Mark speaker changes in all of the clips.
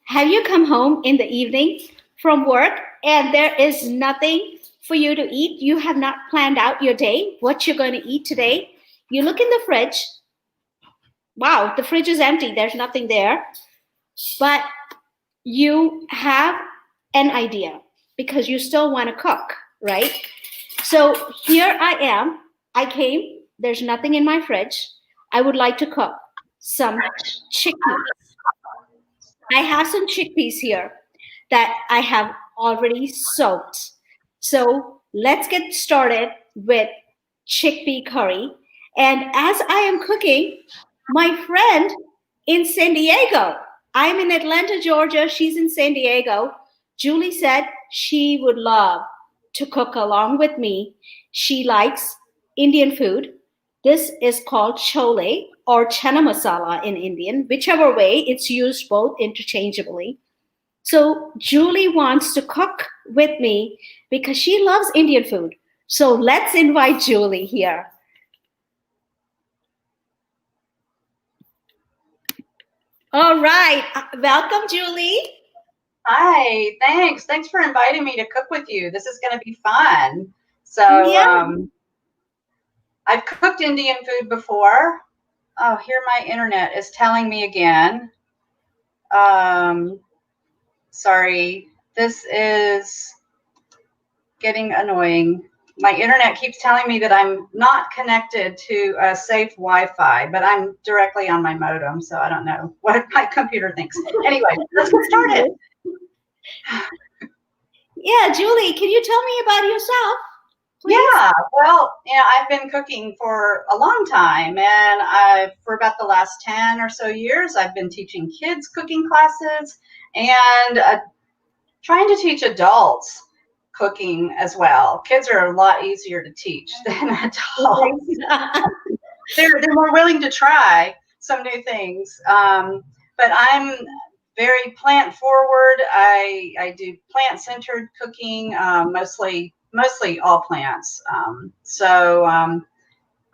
Speaker 1: Have you come home in the evening from work and there is nothing for you to eat? You have not planned out your day, what you're going to eat today. You look in the fridge. Wow, the fridge is empty. There's nothing there. But you have an idea because you still want to cook, right? So here I am. I came. There's nothing in my fridge. I would like to cook some chickpeas. I have some chickpeas here that I have already soaked. So let's get started with chickpea curry. And as I am cooking, my friend in San Diego, I'm in Atlanta, Georgia. She's in San Diego. Julie said she would love to cook along with me. She likes Indian food. This is called chole or chana masala in Indian, whichever way it's used both interchangeably. So Julie wants to cook with me because she loves Indian food. So let's invite Julie here. All right. Welcome, Julie.
Speaker 2: Hi, thanks. Thanks for inviting me to cook with you. This is going to be fun. So,
Speaker 1: Yeah.
Speaker 2: I've cooked Indian food before. Oh, here my internet is telling me again. Sorry, this is getting annoying. My internet keeps telling me that I'm not connected to a safe Wi-Fi, but I'm directly on my modem, so I don't know what my computer thinks. Anyway, let's get started.
Speaker 1: Yeah, Julie, can you tell me about yourself, please?
Speaker 2: Yeah, well, I've been cooking for a long time, and for about the last 10 or so years, I've been teaching kids cooking classes and trying to teach adults cooking as well. Kids are a lot easier to teach than adults. They're more willing to try some new things. But I'm very plant forward. I do plant centered cooking, mostly all plants.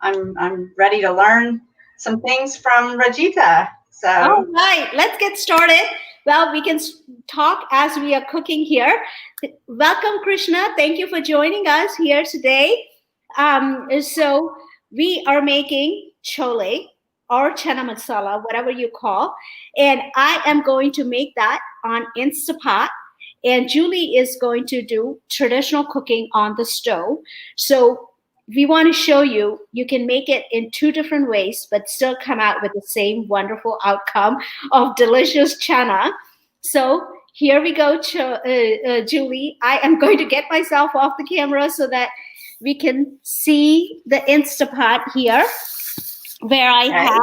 Speaker 2: I'm ready to learn some things from Rajitha. So
Speaker 1: all right, let's get started. Well, we can talk as we are cooking here. Welcome, Krishna. Thank you for joining us here today. So we are making chole or chana masala, whatever you call, and I am going to make that on Instapot. And Julie is going to do traditional cooking on the stove. So we want to show you you can make it in two different ways but still come out with the same wonderful outcome of delicious chana. So here we go, Julie. I am going to get myself off the camera so that we can see the Instapot here where I have.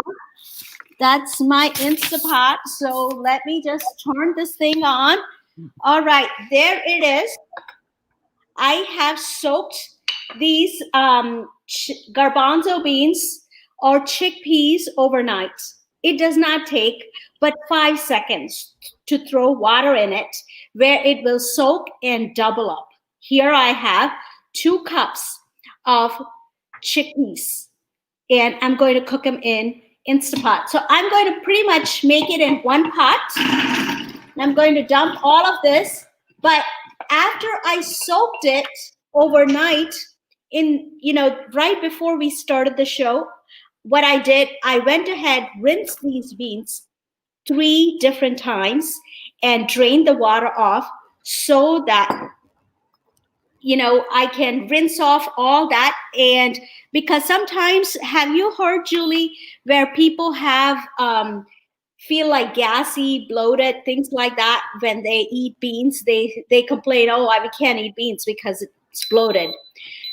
Speaker 1: That's my Instapot. So let me just turn this thing on. All right, there it is. I have soaked these garbanzo beans or chickpeas overnight. It does not take but 5 seconds to throw water in it where it will soak and double up. Here I have 2 cups of chickpeas and I'm going to cook them in Instapot. So I'm going to pretty much make it in one pot. I'm going to dump all of this, but after I soaked it overnight right before we started the show, what I did, I went ahead, rinsed these beans 3 different times and drained the water off so that I can rinse off all that. And because sometimes, have you heard, Julie, where people have feel like gassy, bloated, things like that when they eat beans? They complain, oh, we can't eat beans because it's bloated.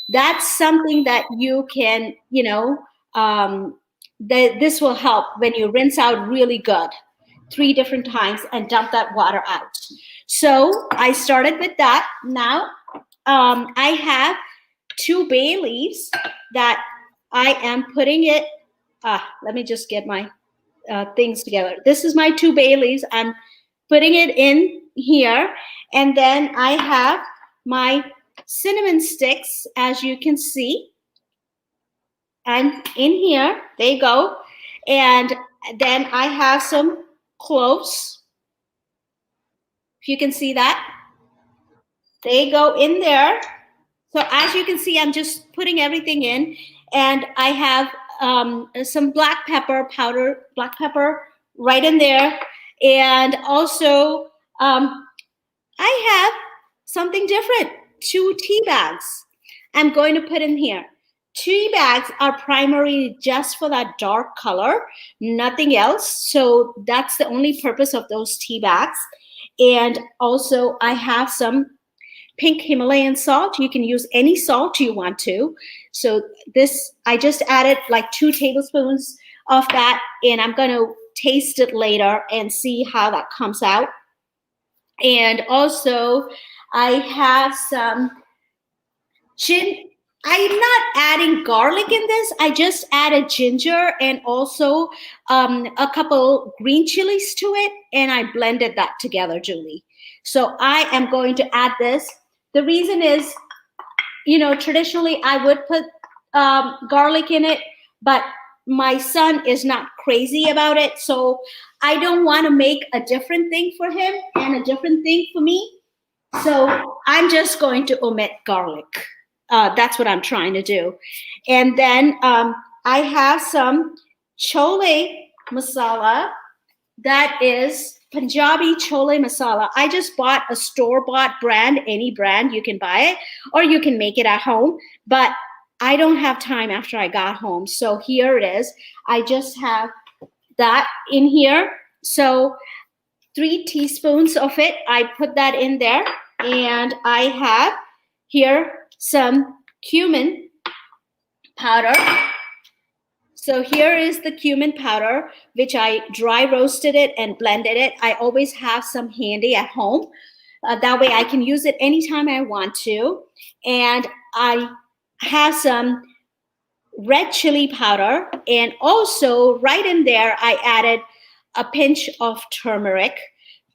Speaker 1: That's something that you can, this will help when you rinse out really good 3 different times and dump that water out. So I started with that. Now I have 2 bay leaves that I am putting it. Let me just get my things together. This is my 2 bay leaves. I'm putting it in here. And then I have my cinnamon sticks, as you can see. And in here, they go. And then I have some cloves. If you can see that, they go in there. So as you can see, I'm just putting everything in, and I have some black pepper powder, black pepper right in there, and also I have something different. 2 tea bags I'm going to put in here. Tea bags are primarily just for that dark color, nothing else. So that's the only purpose of those tea bags. And also I have some pink Himalayan salt. You can use any salt you want to. So this, I just added like 2 tablespoons of that, and I'm going to taste it later and see how that comes out. And also I have some I'm not adding garlic in this. I just added ginger and also a couple green chilies to it, and I blended that together, Julie. So I am going to add this. The reason is, traditionally I would put garlic in it, but my son is not crazy about it. So I don't want to make a different thing for him and a different thing for me. So I'm just going to omit garlic. That's what I'm trying to do. And then I have some chole masala. That is Punjabi chole masala. I just bought a store-bought brand, any brand, you can buy it, or you can make it at home. But I don't have time after I got home. So here it is. I just have that in here. So 3 teaspoons of it, I put that in there. And I have here some cumin powder. So here is the cumin powder, which I dry roasted it and blended it. I always have some handy at home. That way I can use it anytime I want to. And I have some red chili powder. And also right in there, I added a pinch of turmeric.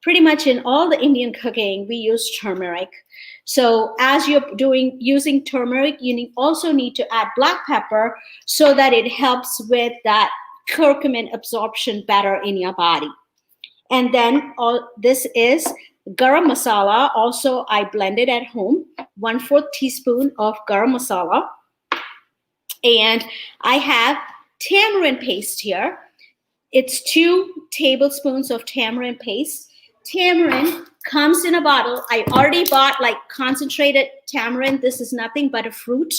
Speaker 1: Pretty much in all the Indian cooking, we use turmeric. So as you're using turmeric, you also need to add black pepper so that it helps with that curcumin absorption better in your body. And then this is garam masala. Also, I blended at home, 1/4 teaspoon of garam masala. And I have tamarind paste here. It's 2 tablespoons of tamarind paste. Tamarind comes in a bottle. I already bought like concentrated tamarind. This is nothing but a fruit.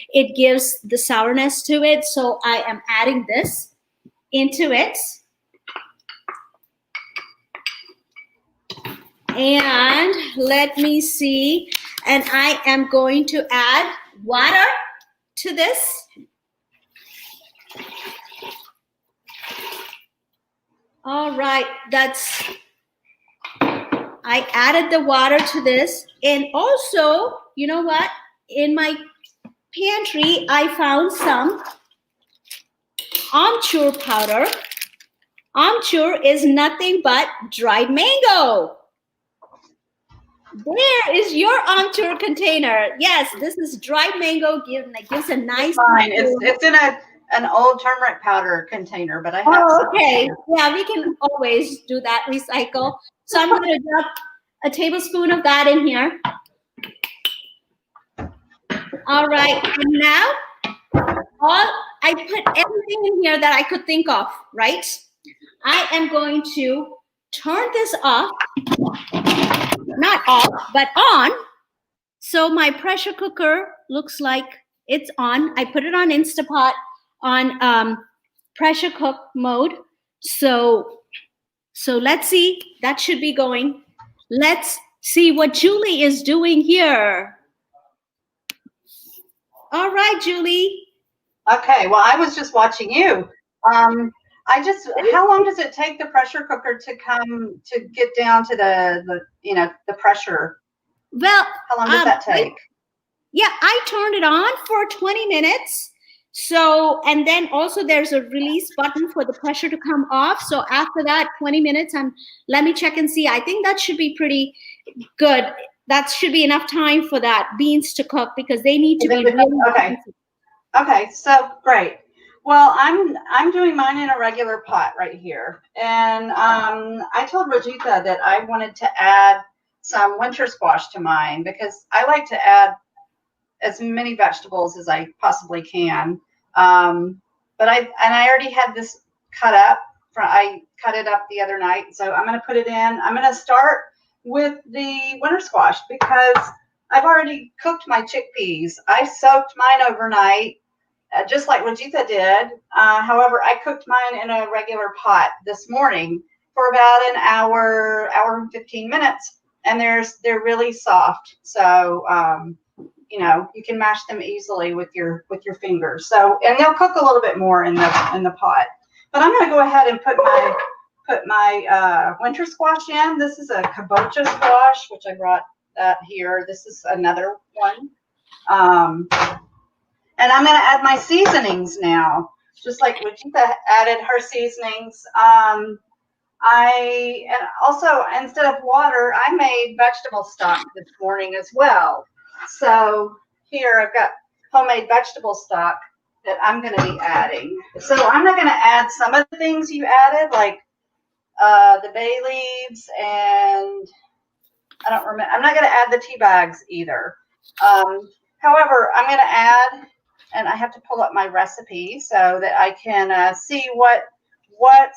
Speaker 1: It gives the sourness to it. So I am adding this into it. And let me see. And I am going to add water to this. All right, I added the water to this. And also, you know what? In my pantry, I found some amchur powder. Amchur is nothing but dried mango. There is your amchur container. Yes, this is dried mango. Gives a nice.
Speaker 2: Fine. It's in an old turmeric powder container, but I have.
Speaker 1: Oh, okay. Yeah, we can always do that. Recycle. So I'm going to drop a tablespoon of that in here. All right. And now I put everything in here that I could think of. Right. I am going to turn this off. Not off, but on. So my pressure cooker looks like it's on. I put it on Instapot on pressure cook mode. So let's see. That should be going. Let's see what Julie is doing here. All right, Julie.
Speaker 2: Okay. Well, I was just watching you. How long does it take the pressure cooker to get down to the pressure?
Speaker 1: Well,
Speaker 2: how long does that take?
Speaker 1: Yeah, I turned it on for 20 minutes. So, and then also there's a release button for the pressure to come off. So after that 20 minutes, let me check and see. I think that should be pretty good. That should be enough time for that beans to cook because they need to be really
Speaker 2: okay. Okay, so great. Well, I'm doing mine in a regular pot right here, and I told Rajitha that I wanted to add some winter squash to mine because I like to add as many vegetables as I possibly can. But I already had this cut up. I cut it up the other night, so I'm going to put it in. I'm going to start with the winter squash because I've already cooked my chickpeas. I soaked mine overnight, just like Rajitha did. However, I cooked mine in a regular pot this morning for about an hour and 15 minutes, and they're really soft. So you can mash them easily with your fingers. So, and they'll cook a little bit more in the pot. But I'm going to go ahead and put my winter squash in. This is a kabocha squash, which I brought that here. This is another one. And I'm going to add my seasonings now, just like Rajitha added her seasonings. And also, instead of water, I made vegetable stock this morning as well. So here I've got homemade vegetable stock that I'm going to be adding. So I'm not going to add some of the things you added, like the bay leaves, and I don't remember. I'm not going to add the tea bags either. However, I'm going to add, and I have to pull up my recipe so that I can see what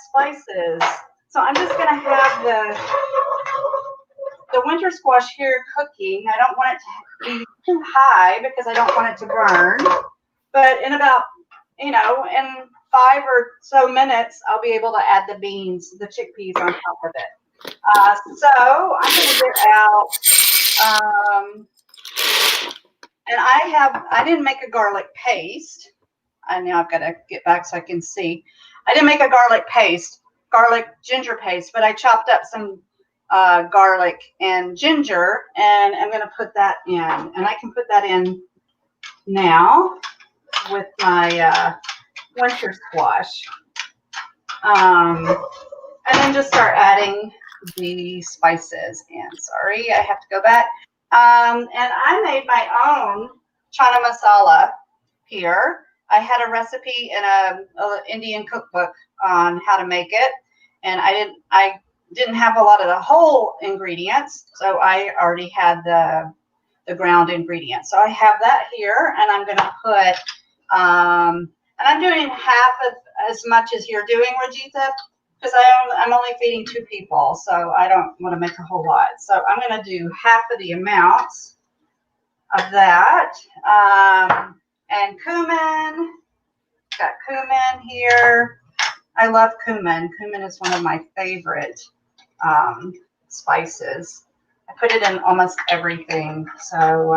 Speaker 2: spices. So I'm just going to have the winter squash here cooking. I don't want it to be too high because I don't want it to burn. But in about, in 5 or so minutes, I'll be able to add the beans, the chickpeas on top of it. So I'm going to get out, and I didn't make a garlic paste. Now I've got to get back so I can see. I didn't make a garlic ginger paste, but I chopped up some garlic and ginger, and I'm going to put that in. And I can put that in now with my winter squash. And then just start adding the spices in. Sorry, I have to go back. And I made my own chana masala here. I had a recipe in an Indian cookbook on how to make it, and I didn't have a lot of the whole ingredients, so I already had the ground ingredients. So I have that here, and I'm going to put, and I'm doing half of as much as you're doing, Rajitha, because I'm only feeding 2 people, so I don't want to make a whole lot. So I'm going to do half of the amounts of that. And cumin, got cumin here. I love cumin. Cumin is one of my favorite spices. I put it in almost everything. So,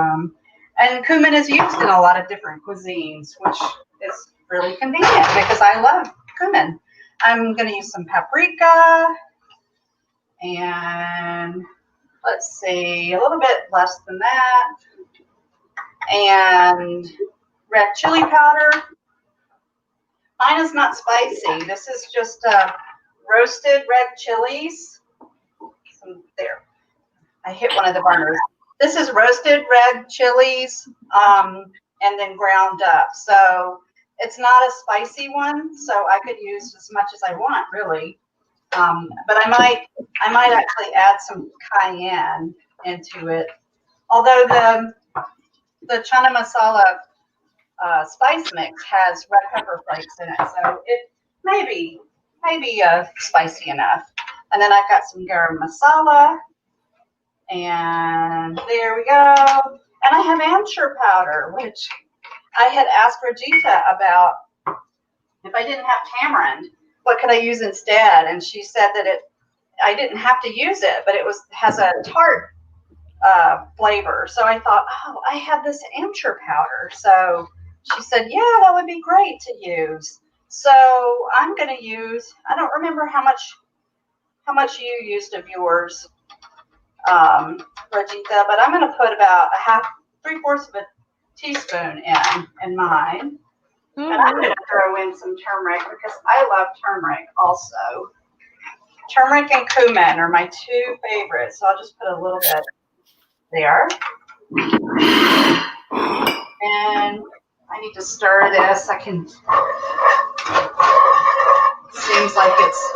Speaker 2: and cumin is used in a lot of different cuisines, which is really convenient because I love cumin. I'm going to use some paprika, and let's see, a little bit less than that, and red chili powder. Mine is not spicy. This is just roasted red chilies. There, I hit one of the burners. This is roasted red chilies and then ground up. So it's not a spicy one, so I could use as much as I want, really. But I might actually add some cayenne into it. Although the chana masala spice mix has red pepper flakes in it, so it may be spicy enough. And then I've got some garam masala, and there we go. And I have amchur powder, which I had asked Rajitha about if I didn't have tamarind, what could I use instead? And she said that I didn't have to use it, but it has a tart flavor. So I thought, oh, I have this amchur powder. So she said, yeah, that would be great to use. So I'm going to use, I don't remember how much you used of yours, Rajitha, but I'm going to put about 3/4 of a teaspoon in mine. And I'm going to throw in some turmeric because I love turmeric also. Turmeric and cumin are my 2 favorites, so I'll just put a little bit there. And I need to stir this. Seems like it's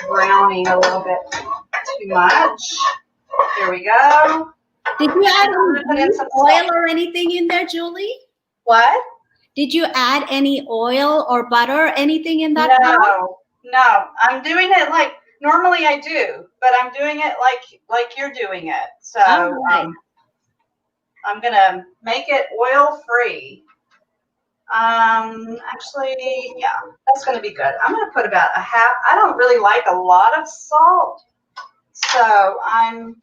Speaker 2: browning a little bit too much. There we go.
Speaker 1: Did you add
Speaker 2: I'm going to put in some
Speaker 1: oil
Speaker 2: salt.
Speaker 1: or anything in there, Julie?
Speaker 2: What?
Speaker 1: Did you add any oil or butter or anything in that?
Speaker 2: No. I'm doing it like normally I do, but I'm doing it like you're doing it. So
Speaker 1: Right.
Speaker 2: I'm going to make it oil-free. Actually, yeah, that's going to be good. I'm going to put about a half. I don't really like a lot of salt, so I'm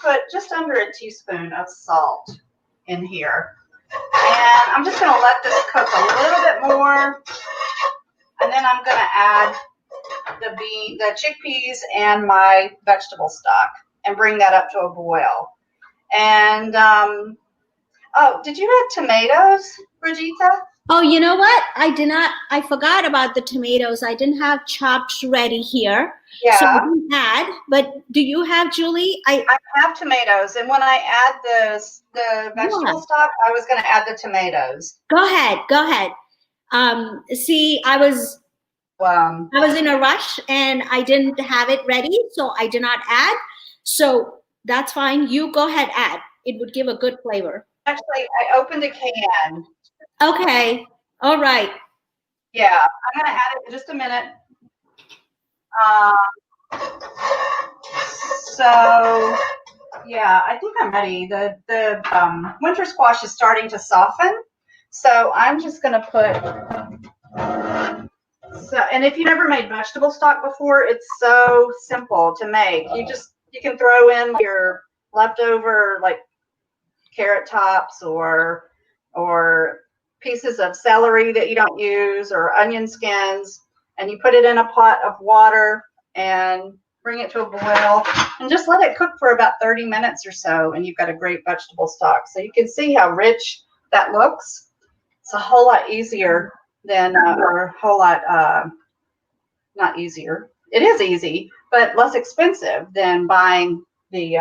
Speaker 2: put just under a teaspoon of salt in here. And I'm just going to let this cook a little bit more. And then I'm going to add the chickpeas and my vegetable stock and bring that up to a boil. And, oh, did you add tomatoes, Rajitha?
Speaker 1: Oh, you know what? I forgot about the tomatoes. I didn't have chopped ready here.
Speaker 2: Yeah.
Speaker 1: So I didn't add, but do you have, Julie?
Speaker 2: I have tomatoes, and when I add the vegetable stock, I was going to add the tomatoes.
Speaker 1: Go ahead. See, I was in a rush and I didn't have it ready, so I did not add. So that's fine. You go ahead, add. It would give a good flavor.
Speaker 2: Actually, I opened a can.
Speaker 1: Okay. All right.
Speaker 2: Yeah, I'm going to add it in just a minute. So, yeah, I think I'm ready. The winter squash is starting to soften. So I'm just going to put, and if you've never made vegetable stock before, it's so simple to make. You can throw in your leftover like carrot tops or pieces of celery that you don't use or onion skins, and you put it in a pot of water and bring it to a boil and just let it cook for about 30 minutes or so, and you've got a great vegetable stock. So you can see how rich that looks. It's a whole lot easier than, or a whole lot, not easier. It is easy, but less expensive than buying the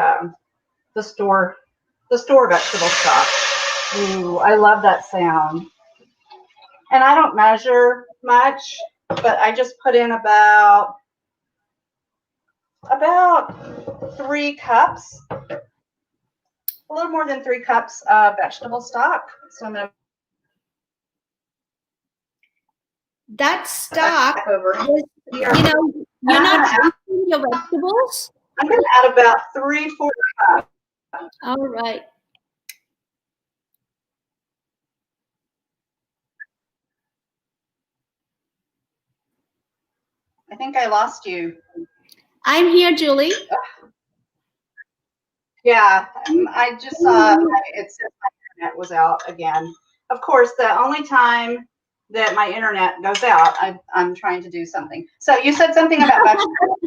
Speaker 2: store vegetable stock. Ooh, I love that sound. And I don't measure much, but I just put in about 3 cups, a little more than 3 cups of vegetable stock. So I'm going to
Speaker 1: that stock
Speaker 2: over
Speaker 1: is,
Speaker 2: here.
Speaker 1: you're not wasting your vegetables.
Speaker 2: I'm going to add about 3/4 cups.
Speaker 1: All right.
Speaker 2: I think I lost you.
Speaker 1: I'm here, Julie.
Speaker 2: Yeah, I just saw it said my internet was out again. Of course, the only time that my internet goes out, I'm trying to do something. So you said something about vegetables.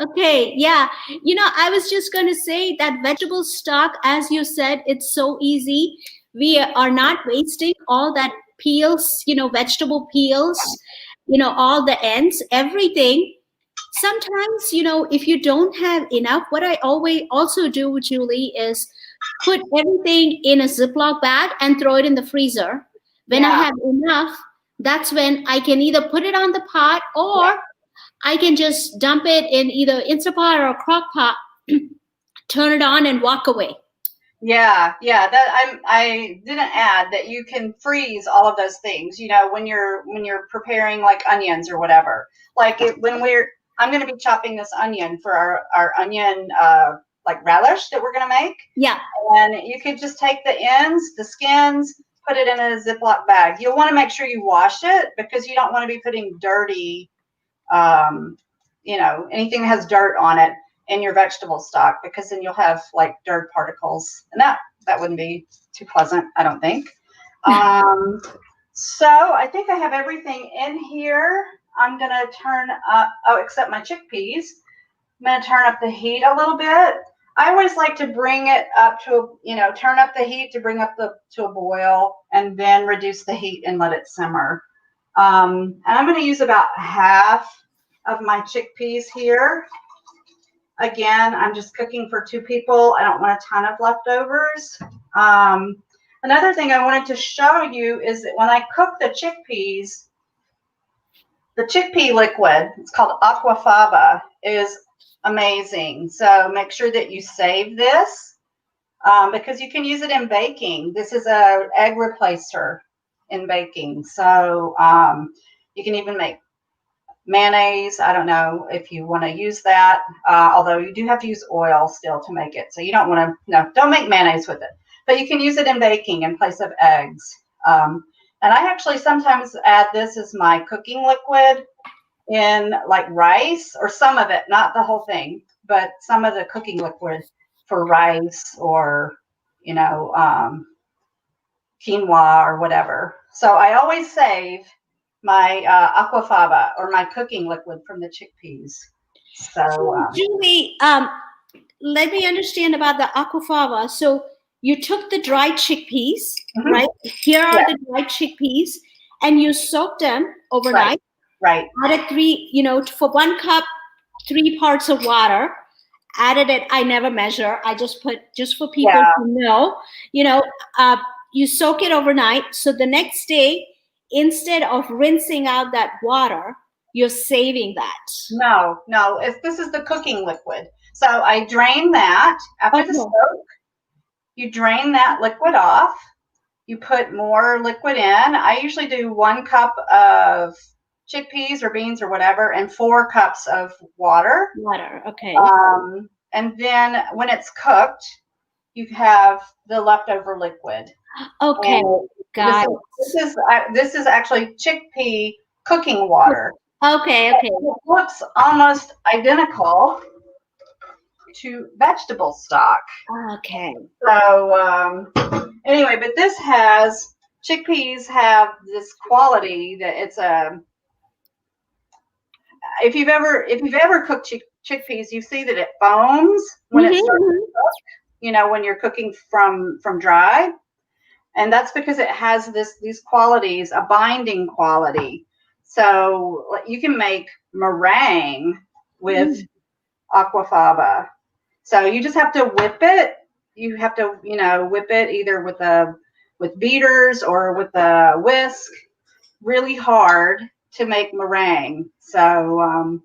Speaker 1: Okay, yeah. I was just going to say that vegetable stock, as you said, it's so easy. We are not wasting all that peels, vegetable peels, all the ends, everything. Sometimes, if you don't have enough, what I always also do, Julie, is put everything in a Ziploc bag and throw it in the freezer. When I have enough, that's when I can either put it on the pot or I can just dump it in either Instapot or a crock pot, turn it on and walk away.
Speaker 2: Yeah, that I didn't add that you can freeze all of those things, when you're preparing like onions or whatever. Like I'm going to be chopping this onion for our onion like relish that we're going to make.
Speaker 1: Yeah.
Speaker 2: And you could just take the ends, the skins, put it in a Ziploc bag. You'll want to make sure you wash it because you don't want to be putting dirty, anything that has dirt on it in your vegetable stock, because then you'll have like dirt particles, and that wouldn't be too pleasant, I don't think. So I think I have everything in here. I'm going to turn up, except my chickpeas. I'm going to turn up the heat a little bit. I always like to bring it up to, turn up the heat to bring up to a boil and then reduce the heat and let it simmer. And I'm going to use about half of my chickpeas here. Again, I'm just cooking for 2 people. I don't want a ton of leftovers. Another thing I wanted to show you is that when I cook the chickpea liquid, it's called aquafaba, is amazing. So make sure that you save this because you can use it in baking. This is a egg replacer in baking. So you can even make mayonnaise. I don't know if you want to use that, although you do have to use oil still to make it. So you don't want to, no, don't make mayonnaise with it. But you can use it in baking in place of eggs. And I actually sometimes add this as my cooking liquid in like rice, or some of it, not the whole thing, but some of the cooking liquid for rice or, quinoa or whatever. So I always save my aquafaba or my cooking liquid from the chickpeas. So
Speaker 1: Julie, let me understand about the aquafaba. So you took the dried chickpeas, right? Here are the dried chickpeas, and you soaked them overnight.
Speaker 2: Right.
Speaker 1: Added 3, for 1 cup, 3 parts of water. Added it. I never measure. I just put, just for people to know, you soak it overnight. So the next day, instead of rinsing out that water, you're saving that.
Speaker 2: No, this is the cooking liquid. So I drain that after the soak. You drain that liquid off. You put more liquid in. I usually do 1 cup of chickpeas or beans or whatever, and 4 cups of water.
Speaker 1: Okay.
Speaker 2: And then when it's cooked, you have the leftover liquid.
Speaker 1: Okay, got
Speaker 2: it. This is actually chickpea cooking water.
Speaker 1: Okay.
Speaker 2: It looks almost identical to vegetable stock.
Speaker 1: Okay.
Speaker 2: So anyway, but this has, chickpeas have this quality that it's if you've ever cooked chickpeas, you see that it foams when it starts to cook, when you're cooking from dry. And that's because it has these qualities, a binding quality. So you can make meringue with aquafaba. So you just have to whip it. You have to, whip it either with beaters or with a whisk really hard to make meringue. So,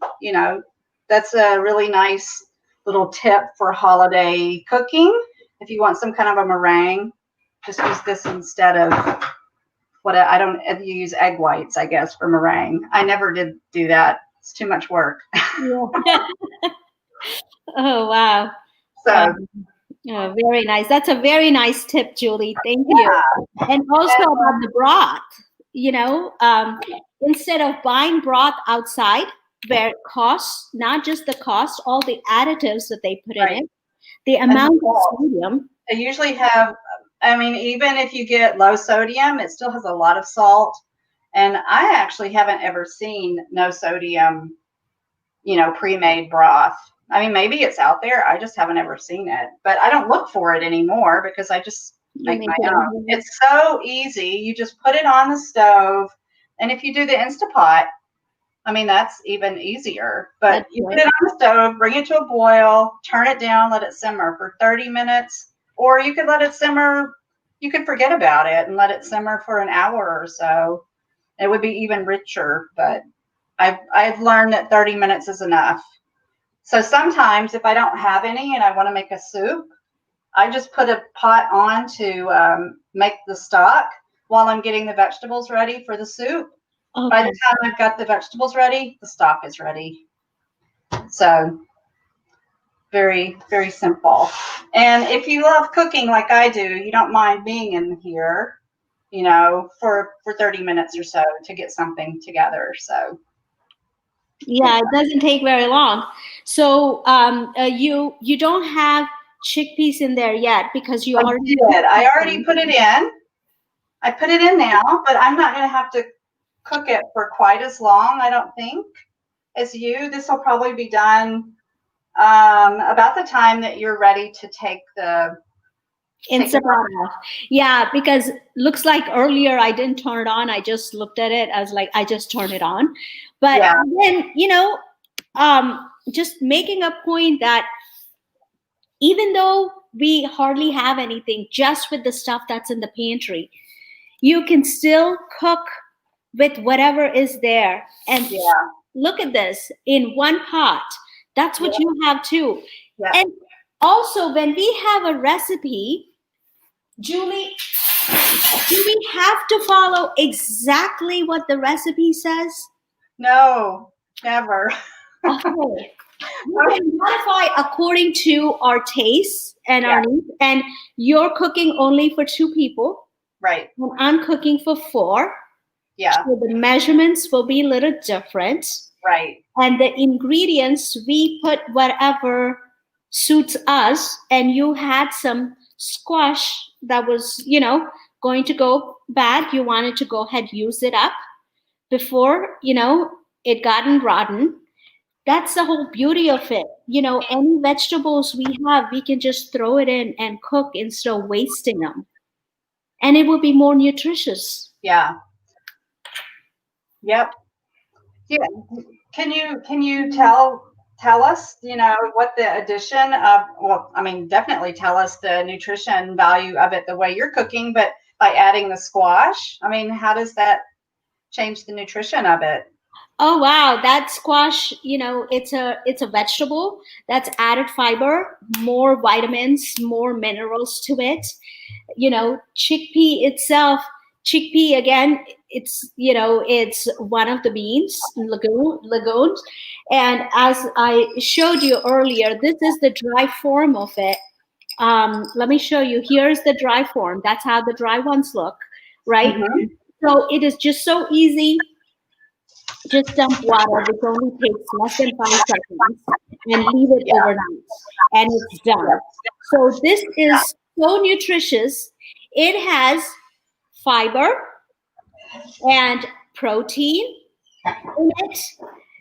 Speaker 2: that's a really nice little tip for holiday cooking. If you want some kind of a meringue, just use this instead of you use egg whites, I guess, for meringue. I never did do that. It's too much work.
Speaker 1: Oh, wow.
Speaker 2: So
Speaker 1: very nice. That's a very nice tip, Julie. Thank you. And also about the broth, instead of buying broth outside, where it costs, not just the cost, all the additives that they put in it, the amount of sodium.
Speaker 2: They usually have, even if you get low sodium, it still has a lot of salt. And I actually haven't ever seen no sodium, pre-made broth. Maybe it's out there. I just haven't ever seen it. But I don't look for it anymore because I just make my own. It's so easy. You just put it on the stove. And if you do the Instapot, that's even easier. But you put it on the stove, bring it to a boil, turn it down, let it simmer for 30 minutes. Or you could let it simmer. You could forget about it and let it simmer for an hour or so. It would be even richer. But I've learned that 30 minutes is enough. So sometimes if I don't have any and I want to make a soup, I just put a pot on to make the stock while I'm getting the vegetables ready for the soup. Okay. By the time I've got the vegetables ready, the stock is ready. So very, very simple. And if you love cooking like I do, you don't mind being in here, for 30 minutes or so to get something together. So
Speaker 1: yeah, it doesn't take very long. So you don't have chickpeas in there yet because you already
Speaker 2: did. I already put it in. I put it in now, but I'm not going to have to cook it for quite as long, I don't think, as you. This will probably be done about the time that you're ready to take the
Speaker 1: off. Yeah, because looks like earlier I didn't turn it on. I just looked at it. I was like, I just turned it on. But then, just making a point that even though we hardly have anything, just with the stuff that's in the pantry, you can still cook with whatever is there. And look at this, in one pot, That's what you have too.
Speaker 2: Yeah.
Speaker 1: And also, when we have a recipe, Julie, do we have to follow exactly what the recipe says?
Speaker 2: No, never.
Speaker 1: Okay. We can modify according to our tastes and
Speaker 2: Yeah.
Speaker 1: our needs. And you're cooking only for 2 people,
Speaker 2: Right.
Speaker 1: and I'm cooking for 4.
Speaker 2: Yeah.
Speaker 1: So the measurements will be a little different.
Speaker 2: Right.
Speaker 1: And the ingredients, we put whatever suits us. And you had some squash that was, going to go bad. You wanted to go ahead, use it up before, it gotten rotten. That's the whole beauty of it. Any vegetables we have, we can just throw it in and cook instead of wasting them. And it will be more nutritious.
Speaker 2: Yeah. Yep. Yeah. Can you tell us, what the addition of, well, I mean, definitely tell us the nutrition value of it the way you're cooking, but by adding the squash, I mean, how does that change the nutrition of it?
Speaker 1: Oh wow, that squash, it's a vegetable that's added fiber, more vitamins, more minerals to it. Chickpea itself, chickpea again, it's one of the beans, legumes. And as I showed you earlier, this is the dry form of it. Let me show you. Here's the dry form. That's how the dry ones look, right?
Speaker 2: Mm-hmm.
Speaker 1: So it is just so easy. Just dump water, which only takes less than 5 seconds, and leave it
Speaker 2: Yeah.
Speaker 1: overnight, and it's done. So this is so nutritious. It has fiber and protein in it.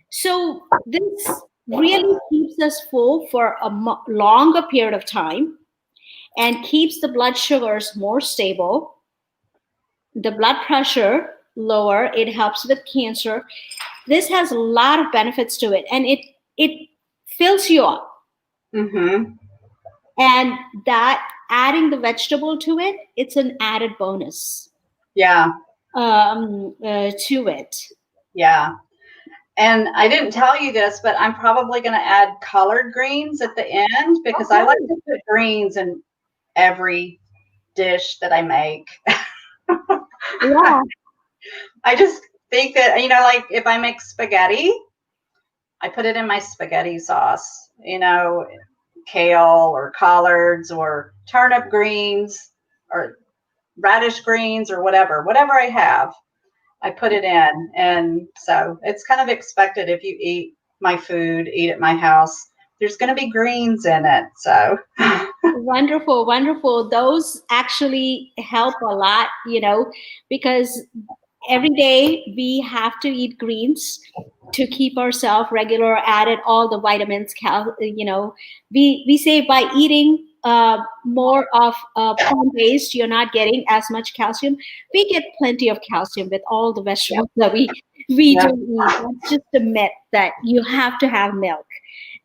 Speaker 1: So this really keeps us full for a longer period of time and keeps the blood sugars more stable, the blood pressure lower. It helps with cancer. This has a lot of benefits to it, and it fills you up.
Speaker 2: Mm-hmm.
Speaker 1: And that adding the vegetable to it, it's an added bonus
Speaker 2: Yeah.
Speaker 1: to it.
Speaker 2: Yeah. And I didn't tell you this, but I'm probably going to add collard greens at the end because I like to put greens in every dish that I make.
Speaker 1: Yeah.
Speaker 2: I just think that, like if I make spaghetti, I put it in my spaghetti sauce, kale or collards or turnip greens or radish greens or whatever I have, I put it in. And so it's kind of expected if you eat my food, eat at my house, there's going to be greens in it. So
Speaker 1: Wonderful, wonderful. Those actually help a lot, because every day we have to eat greens to keep ourselves regular, added all the vitamins. We say by eating more of plant-based, you're not getting as much calcium. We get plenty of calcium with all the vegetables that we
Speaker 2: Yeah.
Speaker 1: do eat. That's just a myth that you have to have milk.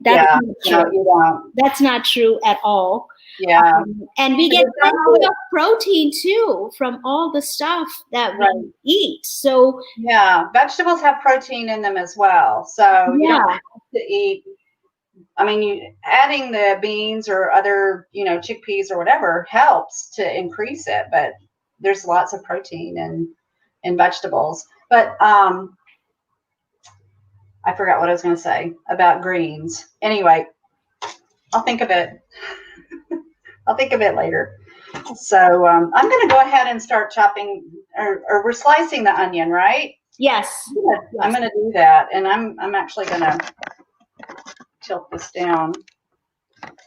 Speaker 1: That's
Speaker 2: yeah,
Speaker 1: not
Speaker 2: no,
Speaker 1: true.
Speaker 2: you don't.
Speaker 1: That's not true at all.
Speaker 2: Yeah.
Speaker 1: And we get plenty of protein too from all the stuff that we
Speaker 2: Right.
Speaker 1: eat. So
Speaker 2: Yeah, vegetables have protein in them as well. So you don't have to eat. I mean, adding the beans or other, chickpeas or whatever helps to increase it, but there's lots of protein in vegetables. But I forgot what I was going to say about greens. Anyway, I'll think of it. I'll think of it later. So I'm going to go ahead and start chopping, or we're slicing the onion, right?
Speaker 1: yes.
Speaker 2: I'm going to do that, and I'm actually going to tilt this down.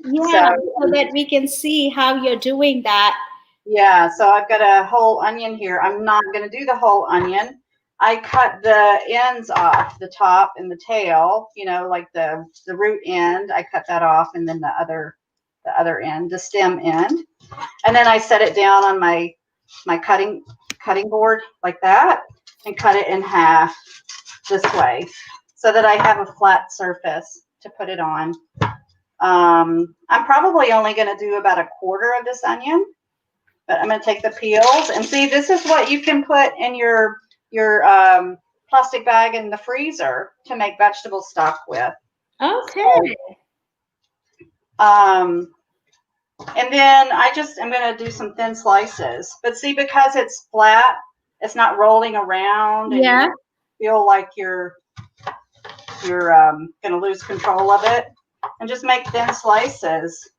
Speaker 1: Yeah, so that we can see how you're doing that.
Speaker 2: Yeah, so I've got a whole onion here. I'm not going to do the whole onion. I cut the ends off, the top and the tail, like the root end. I cut that off, and then the other end, the stem end. And then I set it down on my cutting board like that and cut it in half this way so that I have a flat surface to put it on. I'm probably only going to do about a quarter of this onion, but I'm going to take the peels and see, this is what you can put in your plastic bag in the freezer to make vegetable stock with.
Speaker 1: Okay.
Speaker 2: So, and then I'm going to do some thin slices. But see, because it's flat, it's not rolling around, and you
Speaker 1: Yeah.
Speaker 2: don't feel like you're going to lose control of it. And just make thin slices.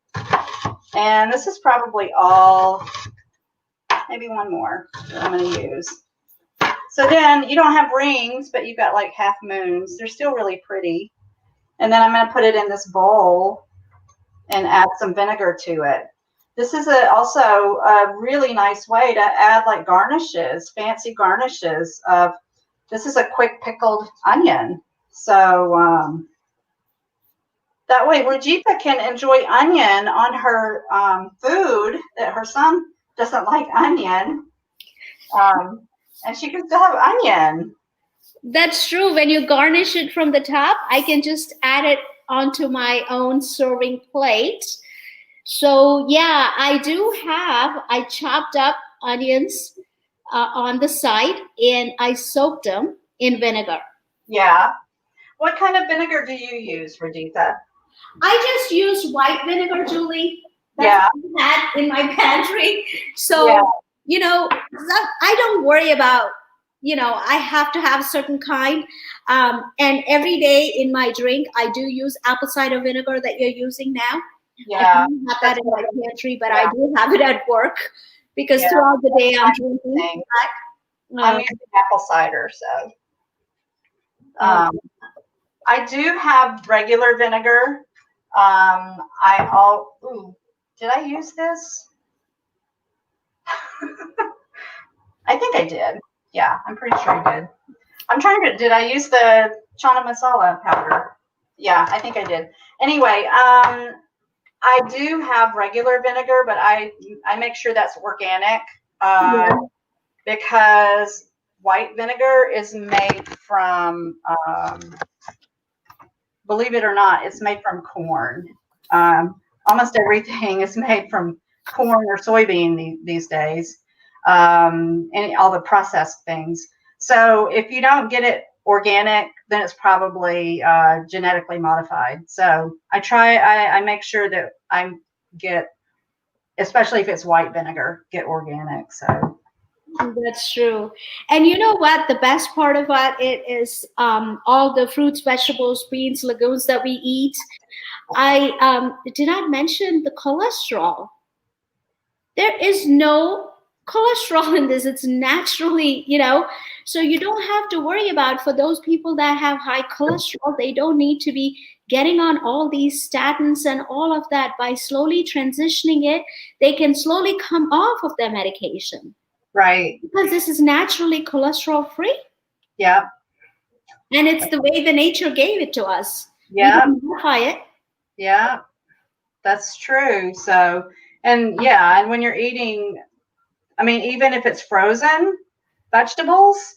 Speaker 2: And this is probably all, maybe one more that I'm going to use. So then you don't have rings, but you've got like half moons. They're still really pretty. And then I'm going to put it in this bowl and add some vinegar to it. This is also a really nice way to add like garnishes, fancy garnishes of, this is a quick pickled onion. So that way Rajitha can enjoy onion on her food that her son doesn't like onion. And she can still have onion.
Speaker 1: That's true. When you garnish it from the top, I can just add it onto my own serving plate. So yeah, I chopped up onions on the side and I soaked them in vinegar.
Speaker 2: Yeah. What kind of vinegar do you use, Rajitha?
Speaker 1: I just used white vinegar, Julie. That's
Speaker 2: Yeah.
Speaker 1: what I had in my pantry. So,
Speaker 2: Yeah.
Speaker 1: I don't worry about, I have to have a certain kind. And every day in my drink, I do use apple cider vinegar that you're using now. I
Speaker 2: Yeah.
Speaker 1: don't have that in my pantry, but
Speaker 2: Yeah.
Speaker 1: I do have it at work because
Speaker 2: Yeah.
Speaker 1: throughout the day I'm drinking.
Speaker 2: I'm using apple cider, so. I do have regular vinegar. Did I use this? I think I did. Yeah, I'm pretty sure I did. Did I use the chana masala powder? Yeah, I think I did. Anyway, I do have regular vinegar, but I make sure that's organic because white vinegar is made from, believe it or not, it's made from corn. Almost everything is made from corn or soybean these days, and all the processed things. So if you don't get it organic, then it's probably genetically modified. So I make sure that I get, especially if it's white vinegar, get organic. So
Speaker 1: That's true. And you know what? The best part about it is all the fruits, vegetables, beans, legumes that we eat. I did not mention the cholesterol. There is no cholesterol in this. It's naturally, so you don't have to worry about for those people that have high cholesterol, they don't need to be getting on all these statins and all of that. By slowly transitioning it, they can slowly come off of their medication.
Speaker 2: right.
Speaker 1: Because this is naturally cholesterol free.
Speaker 2: Yeah.
Speaker 1: And it's the way the nature gave it to us.
Speaker 2: Yeah.
Speaker 1: We didn't modify it.
Speaker 2: Yeah. That's true. So, and yeah, and when you're eating, I mean, even if it's frozen vegetables,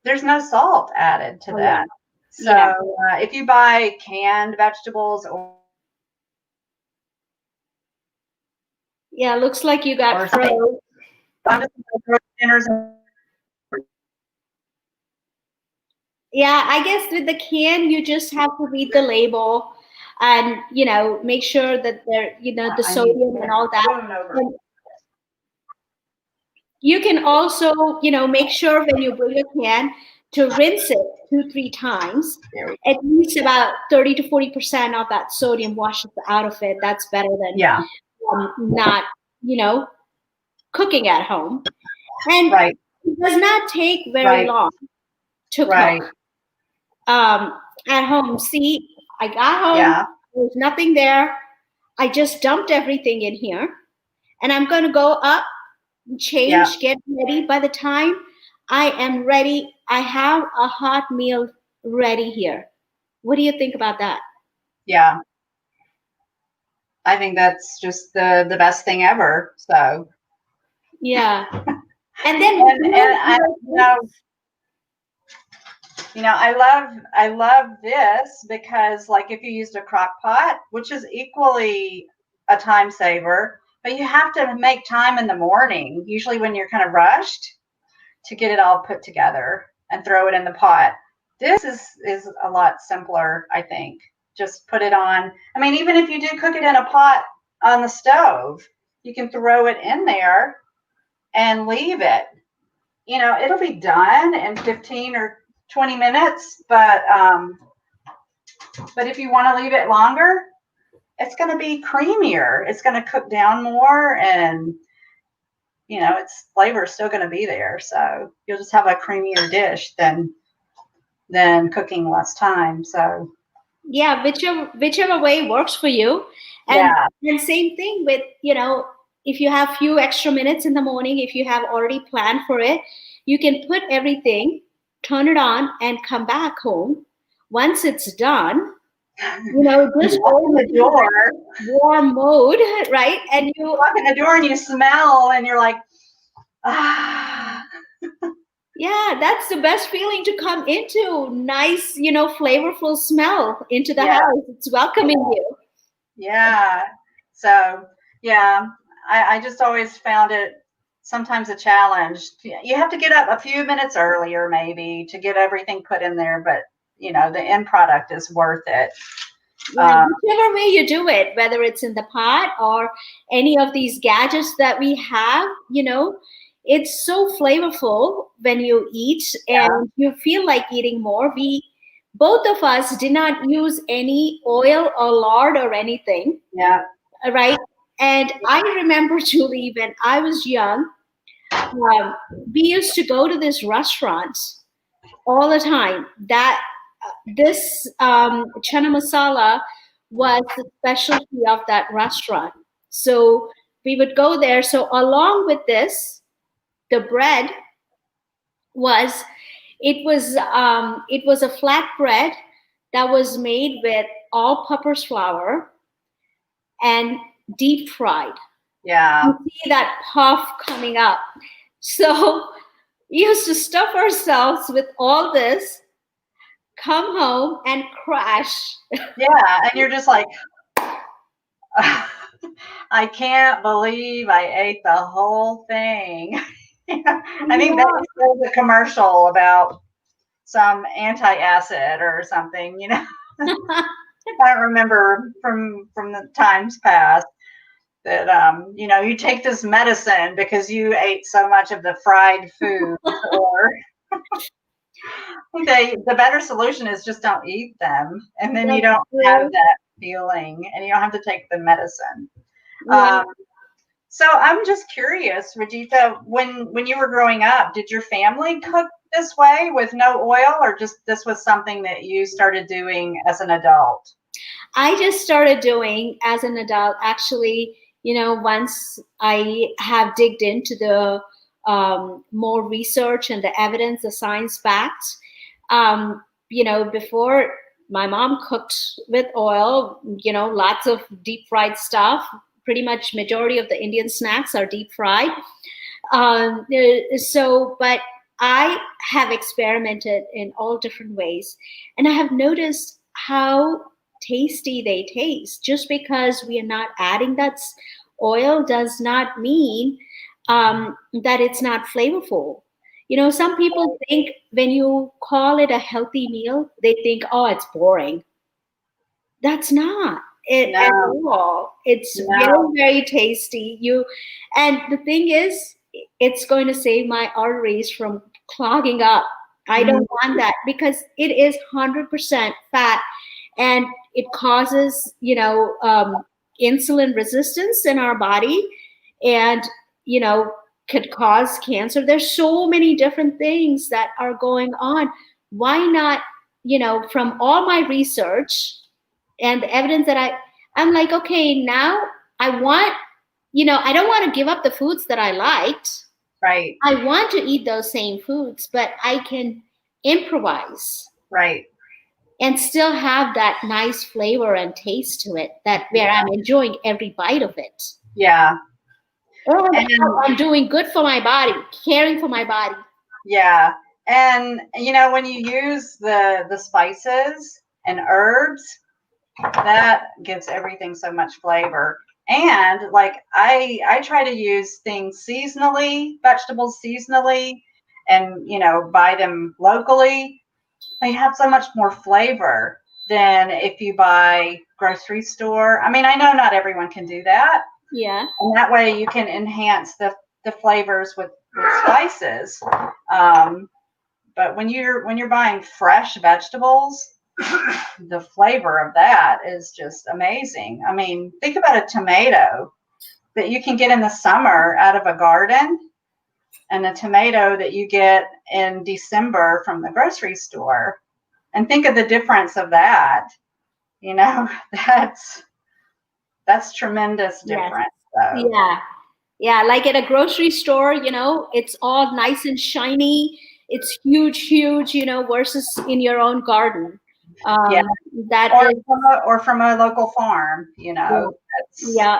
Speaker 2: there's no salt added to that. So if you buy canned vegetables
Speaker 1: Yeah, looks like you got froze. Yeah, I guess with the can, you just have to read the label and, make sure that there, the sodium and all that. And you can also, make sure when you bring a can to rinse it 2-3 times. At least about 30 to 40% of that sodium washes out of it. That's better than not, cooking at home. And it does not take very long to cook at home. See, I got home. There's nothing there. I just dumped everything in here. And I'm going to go up, change, get ready. By the time I am ready, I have a hot meal ready here. What do you think about that?
Speaker 2: Yeah. I think that's just the best thing ever. So
Speaker 1: yeah. And then
Speaker 2: I love this because, like, if you used a crock pot, which is equally a time saver, but you have to make time in the morning, usually when you're kind of rushed, to get it all put together and throw it in the pot. This is a lot simpler, I think. Just put it on. I mean, even if you do cook it in a pot on the stove, you can throw it in there and leave it. It'll be done in 15 or 20 minutes, but if you want to leave it longer, it's going to be creamier. It's going to cook down more, and its flavor is still going to be there. So you'll just have a creamier dish than cooking less time. So
Speaker 1: Yeah, whichever way works for you. And
Speaker 2: yeah,
Speaker 1: and same thing with, if you have few extra minutes in the morning, if you have already planned for it, you can put everything, turn it on, and come back home. Once it's done,
Speaker 2: you
Speaker 1: just
Speaker 2: walk
Speaker 1: go
Speaker 2: in the
Speaker 1: into
Speaker 2: door,
Speaker 1: that warm mode, right? And
Speaker 2: you walk in the door and you smell, and you're like, ah.
Speaker 1: yeah, that's the best feeling to come into. Nice, flavorful smell into the
Speaker 2: Yeah,
Speaker 1: house. It's welcoming you.
Speaker 2: yeah. So yeah, I just always found it sometimes a challenge. You have to get up a few minutes earlier, maybe, to get everything put in there, but the end product is worth it.
Speaker 1: Yeah, whichever way you do it, whether it's in the pot or any of these gadgets that we have, it's so flavorful when you eat
Speaker 2: Yeah,
Speaker 1: and you feel like eating more. Both of us did not use any oil or lard or anything,
Speaker 2: yeah,
Speaker 1: right? And I remember, Julie, when I was young, um, we used to go to this restaurant all the time. This chana masala was the specialty of that restaurant. So we would go there. So along with this, the bread was it was a flat bread that was made with all-purpose flour and deep fried.
Speaker 2: yeah.
Speaker 1: You see that puff coming up. So we used to stuff ourselves with all this, come home and crash.
Speaker 2: Yeah, and you're just like, I can't believe I ate the whole thing. I think that
Speaker 1: Yeah.
Speaker 2: was a commercial about some anti-acid or something. I don't remember from the times past that you take this medicine because you ate so much of the fried food, or I think the better solution is just don't eat them, and then you
Speaker 1: That's
Speaker 2: don't have
Speaker 1: true.
Speaker 2: that feeling, and you don't have to take the medicine.
Speaker 1: Yeah.
Speaker 2: Um, so I'm just curious, Rajitha, when you were growing up, did your family cook this way with no oil, or just this was something that you started doing as an adult?
Speaker 1: I just started doing as an adult. Actually, once I have digged into the more research and the evidence, the science facts, before my mom cooked with oil, lots of deep fried stuff. Pretty much majority of the Indian snacks are deep fried. But I have experimented in all different ways, and I have noticed how tasty they taste. Just because we are not adding that oil does not mean that it's not flavorful. Some people think when you call it a healthy meal, they think, oh, it's boring. That's not it at
Speaker 2: No,
Speaker 1: all. It's very,
Speaker 2: no.
Speaker 1: very tasty. And the thing is, it's going to save my arteries from clogging up. I
Speaker 2: Mm,
Speaker 1: don't want that because it is 100% fat, and it causes, insulin resistance in our body, and, you know, could cause cancer. There's so many different things that are going on. Why not, from all my research and the evidence that I'm like, okay, now I want, I don't want to give up the foods that I liked.
Speaker 2: right,
Speaker 1: I want to eat those same foods, but I can improvise
Speaker 2: right.
Speaker 1: and still have that nice flavor and taste to it, that where I'm enjoying every bite of it.
Speaker 2: Yeah.
Speaker 1: And
Speaker 2: And
Speaker 1: I'm doing good for my body, caring for my body.
Speaker 2: yeah. And when you use the spices and herbs, that gives everything so much flavor. And like I try to use things seasonally, vegetables seasonally, and buy them locally. they have so much more flavor than if you buy grocery store. I mean, I know not everyone can do that.
Speaker 1: Yeah.
Speaker 2: And that way you can enhance the flavors with spices. But when you're buying fresh vegetables, the flavor of that is just amazing. I mean, think about a tomato that you can get in the summer out of a garden and a tomato that you get in December from the grocery store. And think of the difference of that. You know, that's tremendous difference.
Speaker 1: Yes.
Speaker 2: So.
Speaker 1: Yeah. Yeah, like at a grocery store, it's all nice and shiny. It's huge, huge, versus in your own garden.
Speaker 2: Yeah.
Speaker 1: That
Speaker 2: Or
Speaker 1: is,
Speaker 2: from a local farm,
Speaker 1: yeah,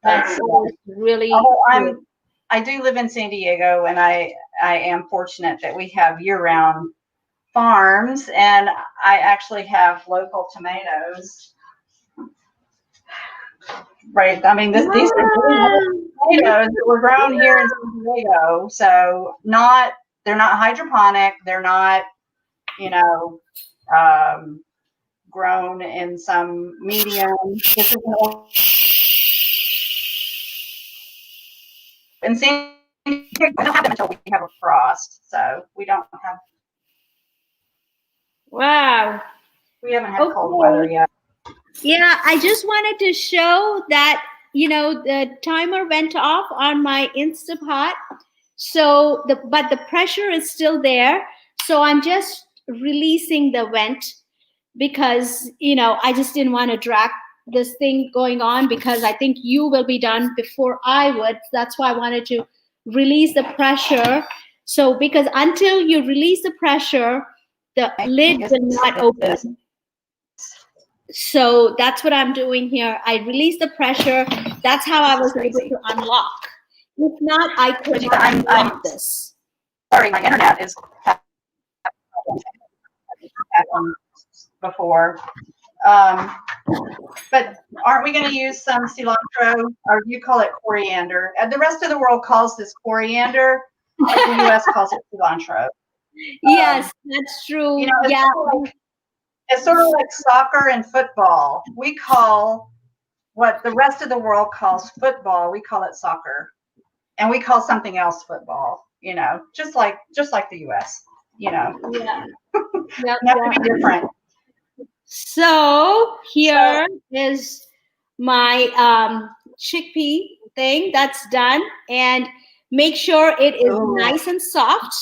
Speaker 1: that's really
Speaker 2: although I do live in San Diego, and I am fortunate that we have year-round farms, and I actually have local tomatoes. Right. I mean, these are tomatoes that were grown here in San Diego. So they're not hydroponic. They're not, grown in some medium. This is in San Diego, we don't have them until we have a frost. So we don't have.
Speaker 1: wow.
Speaker 2: We haven't had cold weather yet.
Speaker 1: Yeah, I just wanted to show that, the timer went off on my Instapot. So but the pressure is still there. So I'm just releasing the vent because, I just didn't want to drag this thing going on because I think you will be done before I would. That's why I wanted to release the pressure. So because until you release the pressure, the lid will not open. So that's what I'm doing here. I release the pressure. That's how I was able to unlock. If not, I could not unlock this.
Speaker 2: Sorry, my internet is before. But aren't we going to use some cilantro, or you call it coriander? The rest of the world calls this coriander. The U.S. calls it cilantro.
Speaker 1: Yes, that's true.
Speaker 2: It's sort of like soccer and football. We call what the rest of the world calls football, we call it soccer, and we call something else football. Just like the U.S.
Speaker 1: Yeah.
Speaker 2: Not to be different.
Speaker 1: So here is my chickpea thing that's done, and make sure it is nice and soft.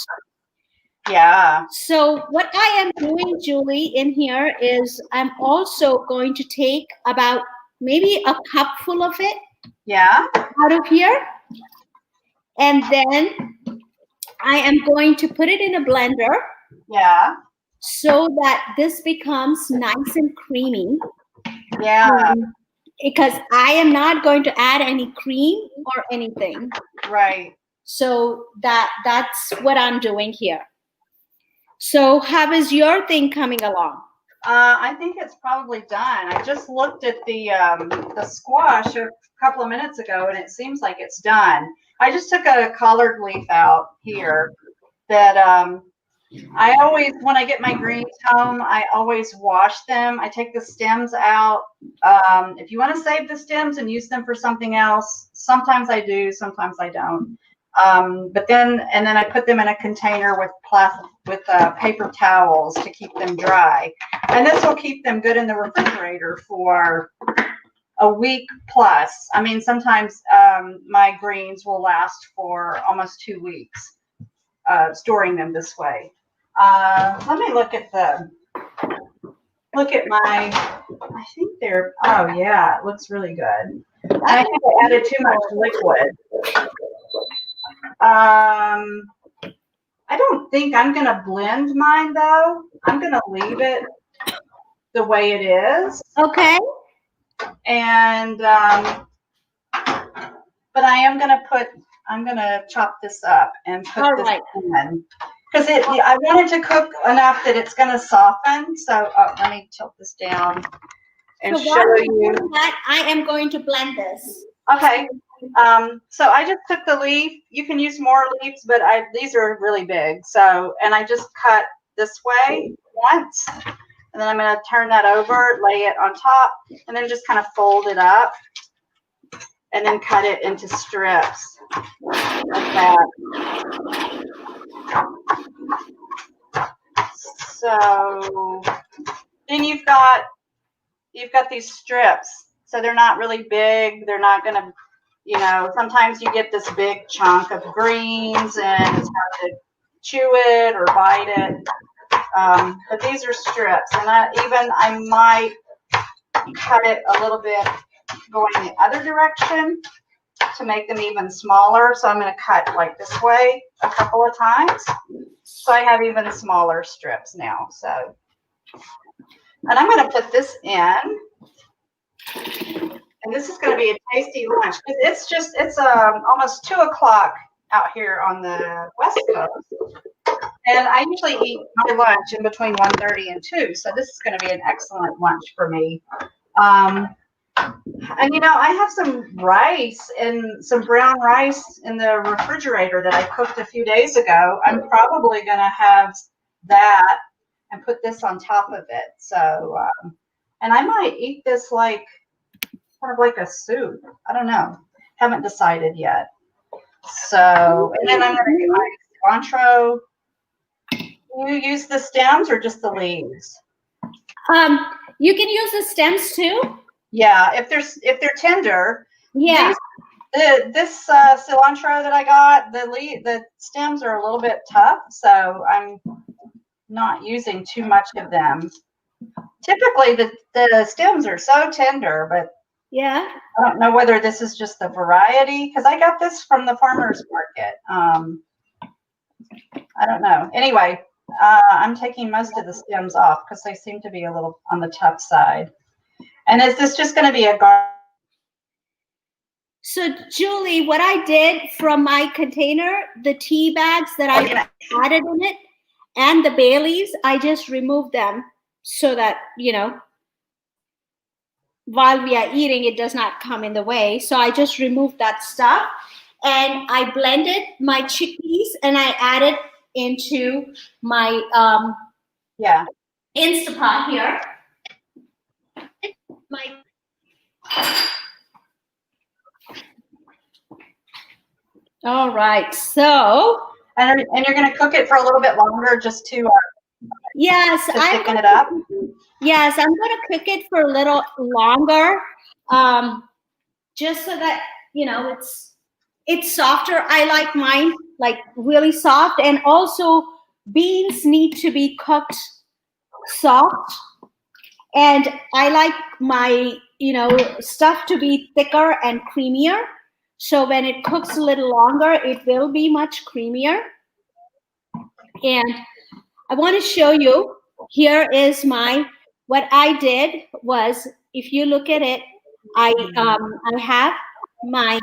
Speaker 2: Yeah.
Speaker 1: So what I am doing, Julie, in here is I'm also going to take about maybe a cup full of it.
Speaker 2: Yeah.
Speaker 1: Out of here. And then I am going to put it in a blender.
Speaker 2: Yeah.
Speaker 1: So that this becomes nice and creamy.
Speaker 2: Yeah.
Speaker 1: Because I am not going to add any cream or anything.
Speaker 2: Right.
Speaker 1: So that's what I'm doing here. So how is your thing coming along?
Speaker 2: I think it's probably done. I just looked at the squash a couple of minutes ago, and it seems like it's done. I just took a collard leaf out here that I always, when I get my greens home, I always wash them. I take the stems out. If you want to save the stems and use them for something else, sometimes I do, sometimes I don't. But then I put them in a container with paper towels to keep them dry. And this will keep them good in the refrigerator for a week plus. I mean, sometimes my greens will last for almost 2 weeks, storing them this way. Let me look at my, I think they're, oh yeah, it looks really good. I think I added too much liquid. I don't think I'm going to blend mine though. I'm going to leave it the way it is.
Speaker 1: Okay.
Speaker 2: And, but I am going to chop this up and put this in. Because I wanted to cook enough that it's going to soften. So let me tilt this down and show you.
Speaker 1: That I am going to blend this.
Speaker 2: Okay. So I just took the leaf. You can use more leaves, but these are really big. So, and I just cut this way. once. And then I'm going to turn that over, lay it on top, and then just kind of fold it up and then cut it into strips like that. So then you've got these strips. So they're not really big. They're not going to, you know, sometimes you get this big chunk of greens and it's hard to chew it or bite it. But these are strips, and I might cut it a little bit going the other direction to make them even smaller. So I'm going to cut like this way a couple of times. So I have even smaller strips now. So, and I'm going to put this in. And this is going to be a tasty lunch. It's almost 2 o'clock out here on the West Coast. And I usually eat my lunch in between 1:30 and 2. So this is going to be an excellent lunch for me. And you know, I have some rice and some brown rice in the refrigerator that I cooked a few days ago. I'm probably going to have that and put this on top of it. So, and I might eat this like kind of like a soup. I don't know. Haven't decided yet. So, and then I'm going to get my cilantro. Do you use the stems or just the leaves?
Speaker 1: You can use the stems too.
Speaker 2: Yeah, if they're tender.
Speaker 1: Yeah.
Speaker 2: This cilantro that I got, the stems are a little bit tough, so I'm not using too much of them. Typically, the stems are so tender, but
Speaker 1: yeah,
Speaker 2: I don't know whether this is just the variety, because I got this from the farmer's market. I don't know. Anyway, I'm taking most of the stems off because they seem to be a little on the tough side. And is this just going to be a garlic?
Speaker 1: So Julie, what I did from my container, the tea bags that I added in it, and the bay leaves, I just removed them so that, you know, while we are eating, it does not come in the way. So I just removed that stuff, and I blended my chickpeas and I added into my Instapot here. All right, so
Speaker 2: and you're going to cook it for a little bit longer, just to
Speaker 1: yes,
Speaker 2: I'm thicken it up.
Speaker 1: Yes, I'm going to cook it for a little longer, just so that, you know, it's softer. I like mine like really soft, and also beans need to be cooked soft, and I like my, you know, stuff to be thicker and creamier. So when it cooks a little longer, it will be much creamier. And I want to show you, here is what I did was, if you look at it, I have my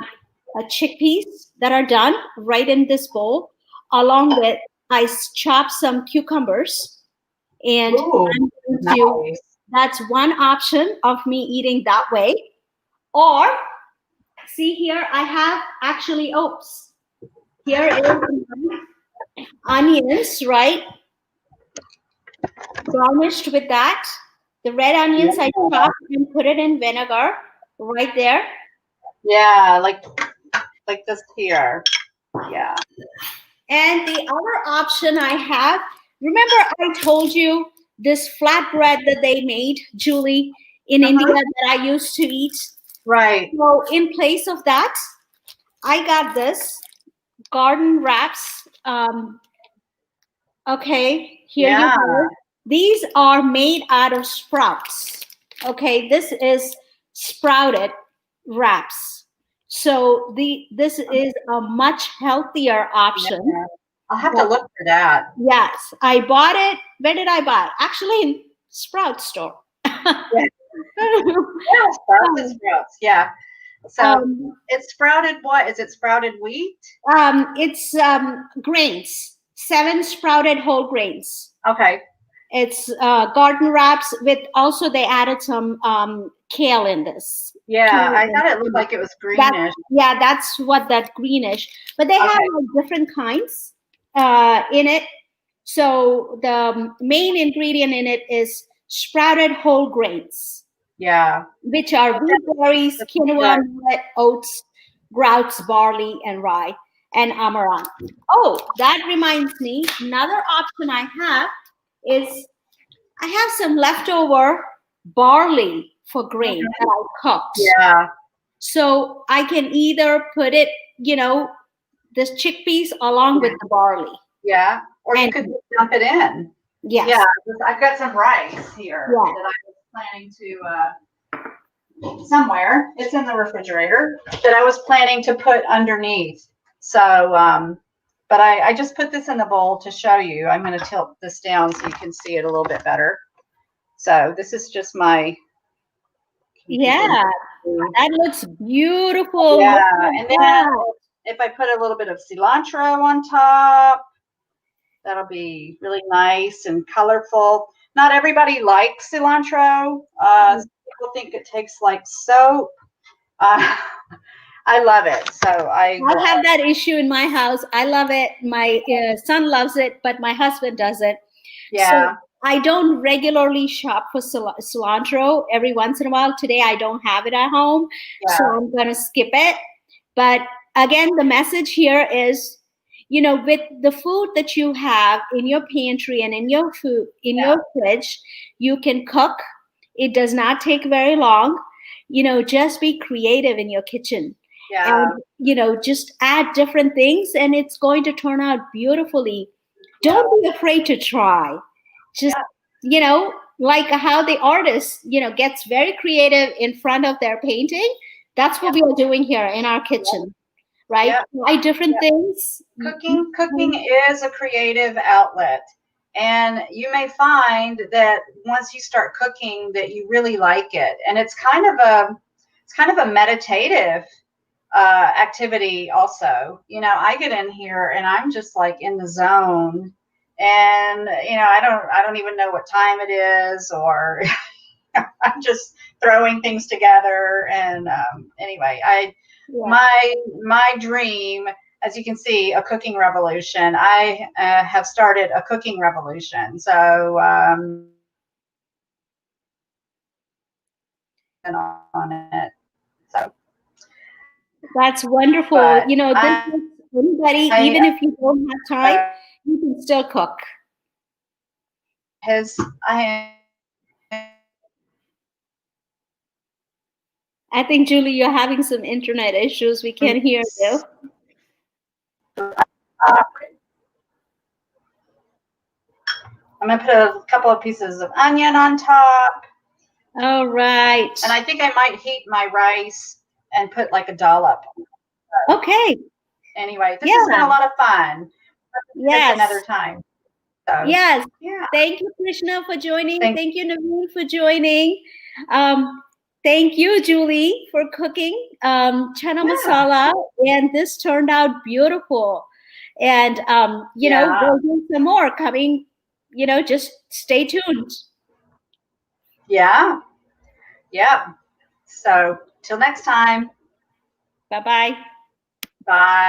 Speaker 1: chickpeas that are done right in this bowl, along with I chopped some cucumbers, and
Speaker 2: Ooh,
Speaker 1: I'm going to, that's one option of me eating that way. Or see here, I have actually, oops, here is onions, right? Garnished with that. The red onions I chopped and put it in vinegar right there.
Speaker 2: Yeah, like this here. Yeah.
Speaker 1: And the other option I have, remember I told you this flatbread that they made, Julie, in India that I used to eat?
Speaker 2: Right.
Speaker 1: So in place of that, I got this garden wraps. Okay, here you go. These are made out of sprouts. Okay, this is sprouted wraps. So this is a much healthier option.
Speaker 2: Yeah. I'll have to look for that.
Speaker 1: Yes, I bought it. Where did I buy it? Actually, in Sprout store.
Speaker 2: Sprouts. Yeah. So it's sprouted. What is it? Sprouted wheat?
Speaker 1: It's grains. 7 sprouted whole grains.
Speaker 2: Okay.
Speaker 1: It's garden wraps with, also they added some kale in this.
Speaker 2: Yeah, I thought it looked like it was greenish.
Speaker 1: That's what that greenish. But they have like different kinds in it. So the main ingredient in it is sprouted whole grains,
Speaker 2: Yeah.
Speaker 1: which are wheat, berries, quinoa, millet, oats, groutes, barley, and rye, and amaranth. Oh, that reminds me, another option I have is I have some leftover barley for grain that I cooked.
Speaker 2: Yeah.
Speaker 1: So I can either put it, this chickpeas along with the barley.
Speaker 2: Yeah. Or you
Speaker 1: And
Speaker 2: could dump it in.
Speaker 1: yes.
Speaker 2: Yeah. I've got some rice here
Speaker 1: Yeah.
Speaker 2: that I was planning to somewhere. It's in the refrigerator that I was planning to put underneath. So, but I just put this in the bowl to show you. I'm going to tilt this down so you can see it a little bit better. So this is just my.
Speaker 1: Yeah, that looks beautiful.
Speaker 2: Yeah,
Speaker 1: Look at
Speaker 2: and then
Speaker 1: that.
Speaker 2: if I put a little bit of cilantro on top, that'll be really nice and colorful. Not everybody likes cilantro. Some people think it tastes like soap. I love it. So I
Speaker 1: have that issue in my house. I love it. My son loves it, but my husband doesn't.
Speaker 2: Yeah.
Speaker 1: So I don't regularly shop for cilantro. Every once in a while. Today I don't have it at home, so I'm going to skip it. But again, the message here is, with the food that you have in your pantry and in your food in your fridge, you can cook. It does not take very long. Just be creative in your kitchen.
Speaker 2: Yeah.
Speaker 1: And just add different things, and it's going to turn out beautifully. Don't be afraid to try. Just like how the artist gets very creative in front of their painting. That's what we are doing here in our kitchen, right? Try different things.
Speaker 2: Cooking is a creative outlet, and you may find that once you start cooking that you really like it, and it's kind of a meditative activity also. I get in here and I'm just like in the zone, and I don't even know what time it is, or I'm just throwing things together. And anyway, my dream, as you can see, a cooking revolution. I have started a cooking revolution. So on it. So
Speaker 1: that's wonderful.
Speaker 2: but
Speaker 1: This is anybody, even if you don't have time, you can still cook. I think, Julie, you're having some internet issues. We can't hear you.
Speaker 2: I'm going to put a couple of pieces of onion on top.
Speaker 1: All right.
Speaker 2: And I think I might heat my rice and put like a dollop.
Speaker 1: Okay.
Speaker 2: Anyway, this has been a lot of fun.
Speaker 1: Yes.
Speaker 2: Another time. So,
Speaker 1: yes. Yeah. Thank you, Krishna, for joining. Thank you, Naveen, for joining. Thank you, Julie, for cooking chana masala. And this turned out beautiful. And, we'll do some more coming. Just stay tuned.
Speaker 2: Yeah. Yeah. So till next time.
Speaker 1: Bye-bye.
Speaker 2: Bye.